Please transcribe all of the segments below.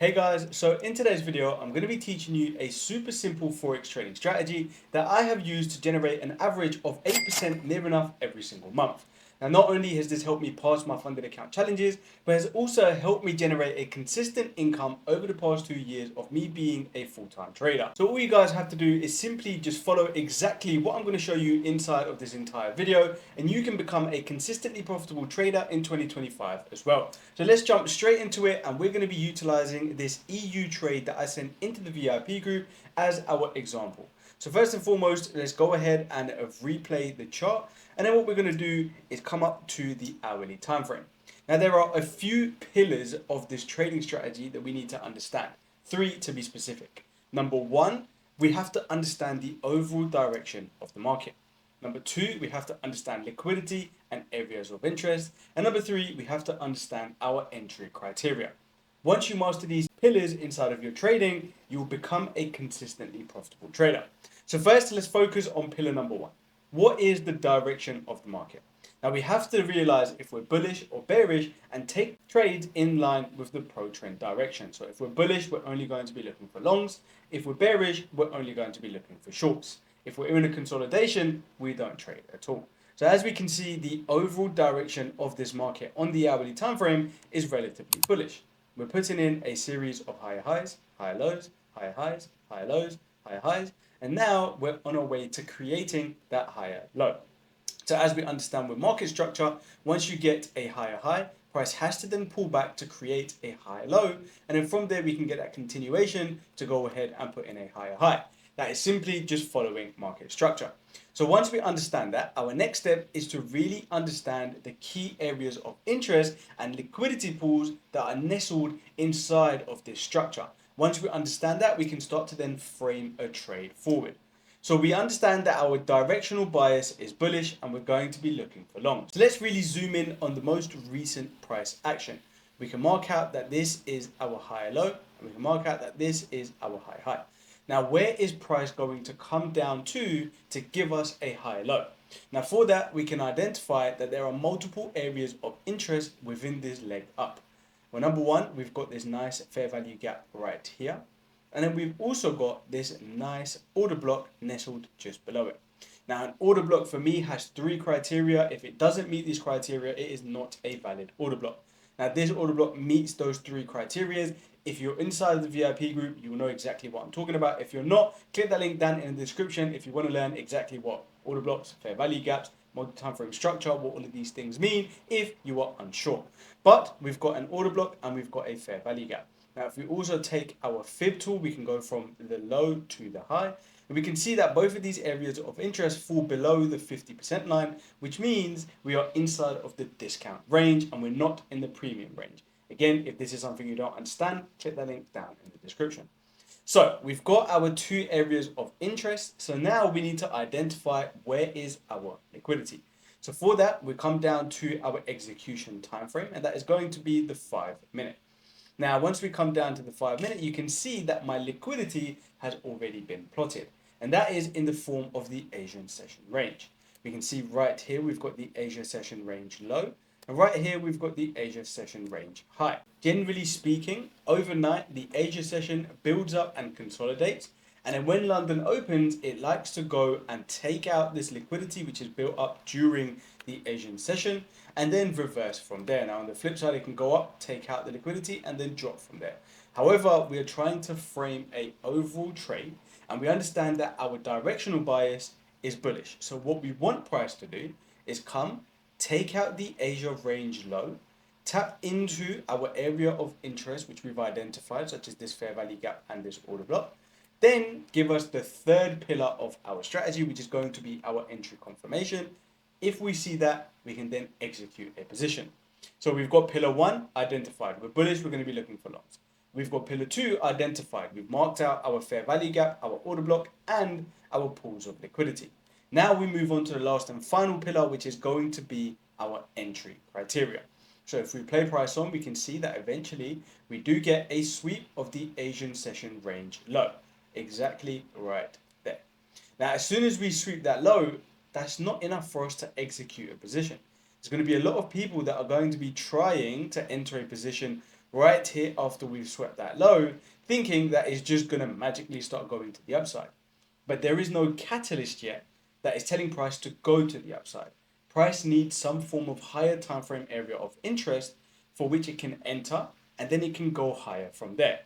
Hey guys, so in today's video, I'm going to be teaching you a super simple Forex trading strategy that I have used to generate an average of 8% near enough every single month. Now, not only has this helped me pass my funded account challenges, but has also helped me generate a consistent income over the past 2 years of me being a full-time trader. So all you guys have to do is simply just follow exactly what I'm going to show you inside of this entire video, and you can become a consistently profitable trader in 2025 as well. So let's jump straight into it, and we're going to be utilizing this EU trade that I sent into the VIP group as our example. So first and foremost, let's go ahead and replay the chart. And then what we're going to do is come up to the hourly time frame. Now there are a few pillars of this trading strategy that we need to understand. 3 to be specific. Number 1, we have to understand the overall direction of the market. Number 2, we have to understand liquidity and areas of interest. And number 3, we have to understand our entry criteria. Once you master these pillars inside of your trading, you will become a consistently profitable trader. So first, let's focus on pillar number 1. What is the direction of the market? Now we have to realize if we're bullish or bearish and take trades in line with the pro trend direction. So if we're bullish, we're only going to be looking for longs. If we're bearish, we're only going to be looking for shorts. If we're in a consolidation, we don't trade at all. So as we can see, the overall direction of this market on the hourly time frame is relatively bullish. We're putting in a series of higher highs, higher lows, higher highs, higher lows, higher highs, and now we're on our way to creating that higher low. So as we understand with market structure, once you get a higher high, price has to then pull back to create a higher low, and then from there we can get that continuation to go ahead and put in a higher high. That is simply just following market structure. So once we understand that, our next step is to really understand the key areas of interest and liquidity pools that are nestled inside of this structure. Once we understand that, we can start to then frame a trade forward. So we understand that our directional bias is bullish and we're going to be looking for long. So let's really zoom in on the most recent price action. We can mark out that this is our higher low, and we can mark out that this is our high high. Now, where is price going to come down to give us a higher low? Now, for that, we can identify that there are multiple areas of interest within this leg up. Well, number 1, we've got this nice fair value gap right here. And then we've also got this nice order block nestled just below it. Now, an order block for me has 3 criteria. If it doesn't meet these criteria, it is not a valid order block. Now, this order block meets those 3 criteria. If you're inside the VIP group, you will know exactly what I'm talking about. If you're not, click that link down in the description if you want to learn exactly what order blocks, fair value gaps, multi-time frame structure, what all of these things mean if you are unsure. But we've got an order block and we've got a fair value gap. Now, if we also take our fib tool, we can go from the low to the high. And we can see that both of these areas of interest fall below the 50% line, which means we are inside of the discount range and we're not in the premium range. Again, if this is something you don't understand, click that link down in the description. So we've got our 2 areas of interest. So now we need to identify where is our liquidity. So for that, we come down to our execution time frame, and that is going to be the 5-minute. Now, once we come down to the 5-minute, you can see that my liquidity has already been plotted, and that is in the form of the Asian session range. We can see right here, we've got the Asia session range low, and right here, we've got the Asia session range high. Generally speaking, overnight, the Asia session builds up and consolidates, and then when London opens, it likes to go and take out this liquidity, which is built up during the Asian session, and then reverse from there. Now, on the flip side, it can go up, take out the liquidity, and then drop from there. However, we are trying to frame an overall trade, and we understand that our directional bias is bullish. So what we want price to do is come, take out the Asia range low, tap into our area of interest, which we've identified, such as this fair value gap and this order block, then give us the 3rd pillar of our strategy, which is going to be our entry confirmation. If we see that, we can then execute a position. So we've got pillar 1 identified. We're bullish, we're going to be looking for longs. We've got pillar 2 identified. We've marked out our fair value gap, our order block, and our pools of liquidity. Now we move on to the last and final pillar, which is going to be our entry criteria. So if we play price on, we can see that eventually we do get a sweep of the Asian session range low. Exactly right there. Now, as soon as we sweep that low, that's not enough for us to execute a position. There's going to be a lot of people that are going to be trying to enter a position right here after we've swept that low, thinking that it's just going to magically start going to the upside. But there is no catalyst yet that is telling price to go to the upside. Price needs some form of higher time frame area of interest for which it can enter, and then it can go higher from there.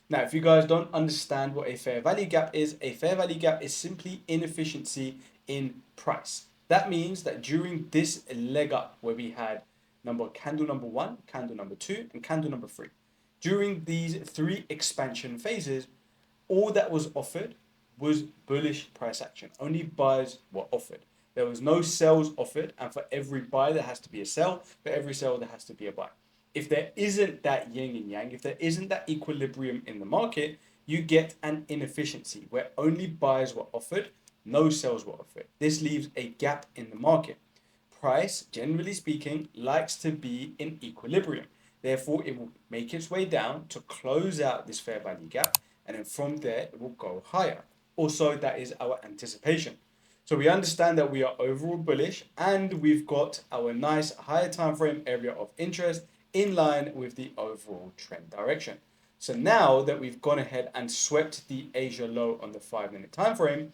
Now, if you guys don't understand what a fair value gap is, a fair value gap is simply inefficiency in price. That means that during this leg up where we had candle number one, candle number two, and candle number three, during these three expansion phases, all that was offered was bullish price action. Only buys were offered. There was no sells offered, and for every buy there has to be a sell. For every sell there has to be a buy. If there isn't that yin and yang, if there isn't that equilibrium in the market, you get an inefficiency where only buys were offered, no sells were offered. This leaves a gap in the market. Price, generally speaking, likes to be in equilibrium. Therefore, it will make its way down to close out this fair value gap, and then from there, it will go higher. Also, that is our anticipation. So we understand that we are overall bullish, and we've got our nice higher time frame area of interest in line with the overall trend direction. So now that we've gone ahead and swept the Asia low on the 5-minute time frame,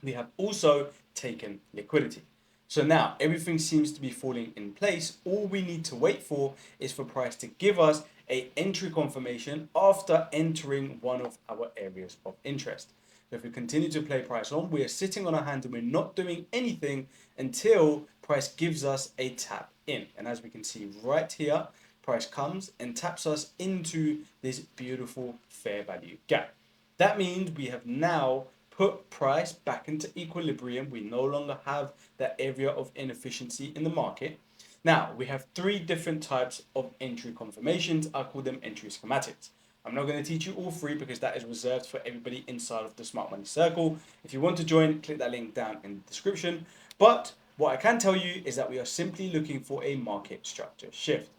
we have also taken liquidity. So now everything seems to be falling in place. All we need to wait for is for price to give us a entry confirmation after entering one of our areas of interest. So if we continue to play price on, we are sitting on our hand and we're not doing anything until price gives us a tap in. And as we can see right here, price comes and taps us into this beautiful fair value gap. That means we have now put price back into equilibrium. We no longer have that area of inefficiency in the market. Now, we have three different types of entry confirmations. I call them entry schematics. I'm not going to teach you all three because that is reserved for everybody inside of the Smart Money Circle. If you want to join, click that link down in the description. But what I can tell you is that we are simply looking for a market structure shift.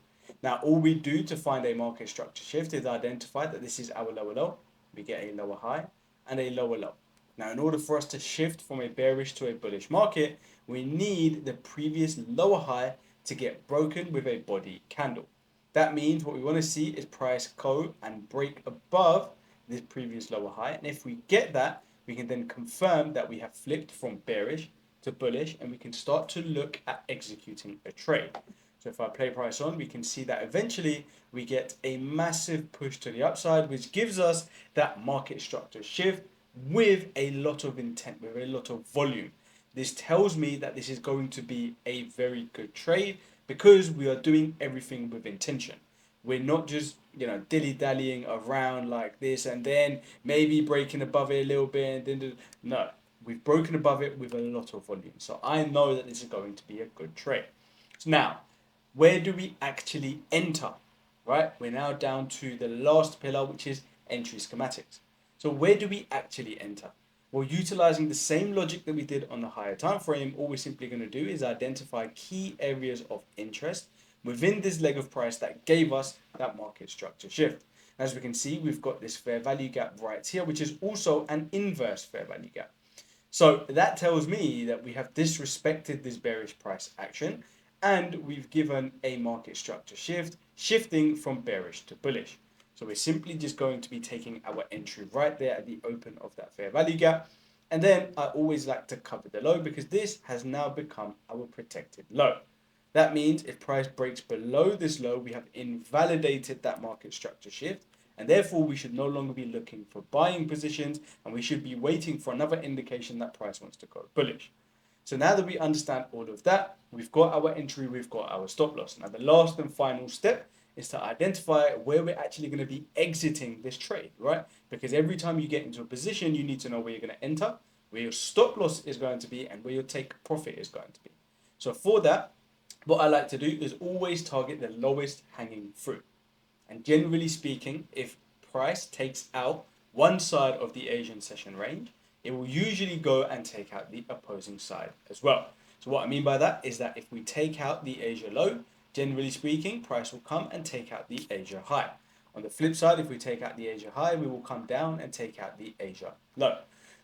Now, all we do to find a market structure shift is identify that this is our lower low. We get a lower high and a lower low. Now, in order for us to shift from a bearish to a bullish market, we need the previous lower high to get broken with a body candle. That means what we want to see is price go and break above this previous lower high. And if we get that, we can then confirm that we have flipped from bearish to bullish, and we can start to look at executing a trade. So if I play price on, we can see that eventually we get a massive push to the upside, which gives us that market structure shift with a lot of intent, with a lot of volume. This tells me that this is going to be a very good trade because we are doing everything with intention. We're not just, dilly-dallying around like this and then maybe breaking above it a little bit. And then, no, we've broken above it with a lot of volume. So I know that this is going to be a good trade. So now, where do we actually enter? Right? We're now down to the last pillar, which is entry schematics. So where do we actually enter? Well, utilizing the same logic that we did on the higher time frame, all we're simply going to do is identify key areas of interest within this leg of price that gave us that market structure shift. As we can see, we've got this fair value gap right here, which is also an inverse fair value gap. So that tells me that we have disrespected this bearish price action and we've given a market structure shift, shifting from bearish to bullish. So we're simply just going to be taking our entry right there at the open of that fair value gap. And then I always like to cover the low because this has now become our protected low. That means if price breaks below this low, we have invalidated that market structure shift. And therefore, we should no longer be looking for buying positions and we should be waiting for another indication that price wants to go bullish. So now that we understand all of that, we've got our entry, we've got our stop loss. Now, the last and final step is to identify where we're actually going to be exiting this trade, right? Because every time you get into a position, you need to know where you're going to enter, where your stop loss is going to be, and where your take profit is going to be. So for that, what I like to do is always target the lowest hanging fruit. And generally speaking, if price takes out one side of the Asian session range, it will usually go and take out the opposing side as well. So what I mean by that is that if we take out the Asia low, generally speaking, price will come and take out the Asia high. On the flip side, if we take out the Asia high, we will come down and take out the Asia low.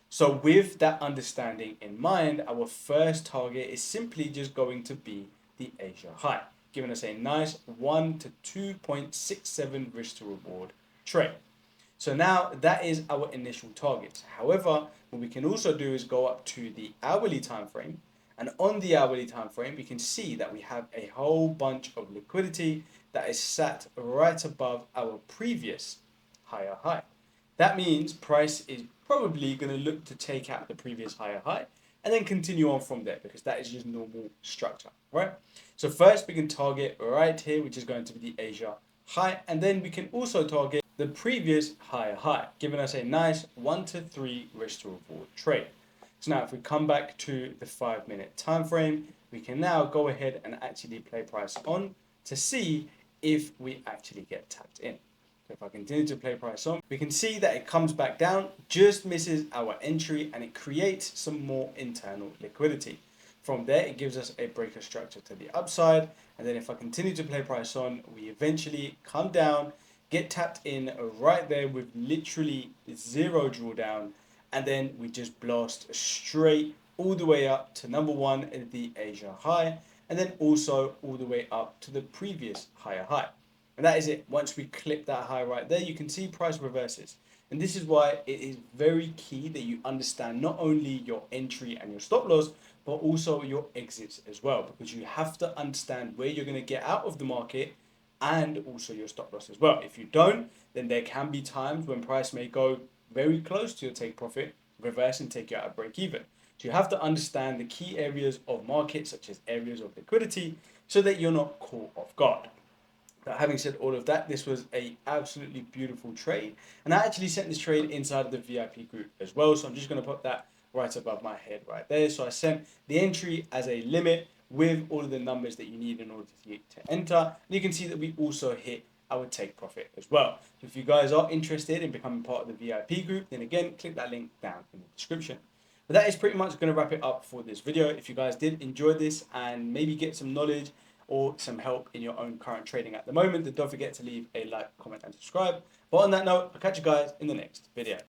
So with that understanding in mind, our first target is simply just going to be the Asia high. giving us a nice 1 to 2.67 risk to reward trade. So now that is our initial target. However, what we can also do is go up to the hourly time frame, and on the hourly time frame, we can see that we have a whole bunch of liquidity that is sat right above our previous higher high. That means price is probably going to look to take out the previous higher high and then continue on from there, because that is just normal structure, right? So first we can target right here, which is going to be the Asia high, and then we can also target the previous higher high, giving us a nice 1 to 3 risk to reward trade. So now if we come back to the 5-minute time frame, we can now go ahead and actually play price on to see if we actually get tapped in. So if I continue to play price on, we can see that it comes back down, just misses our entry, and it creates some more internal liquidity. From there, it gives us a breaker structure to the upside. And then if I continue to play price on, we eventually come down, get tapped in right there with literally zero drawdown. And then we just blast straight all the way up to number one, the Asia high, and then also all the way up to the previous higher high. And that is it. Once we clip that high right there, you can see price reverses. And this is why it is very key that you understand not only your entry and your stop loss, but also your exits as well, because you have to understand where you're going to get out of the market and also your stop loss as well. If you don't, then there can be times when price may go very close to your take profit, reverse and take you out of break even. So you have to understand the key areas of market, such as areas of liquidity, so that you're not caught off guard. But having said all of that, this was a absolutely beautiful trade, and I actually sent this trade inside of the VIP group as well. So I'm just going to put that right above my head right there. So I sent the entry as a limit with all of the numbers that you need in order to enter. And you can see that we also hit our take profit as well. So if you guys are interested in becoming part of the VIP group, then again, click that link down in the description. But that is pretty much going to wrap it up for this video. If you guys did enjoy this and maybe get some knowledge or some help in your own current trading at the moment, then don't forget to leave a like, comment, and subscribe. But on that note, I'll catch you guys in the next video.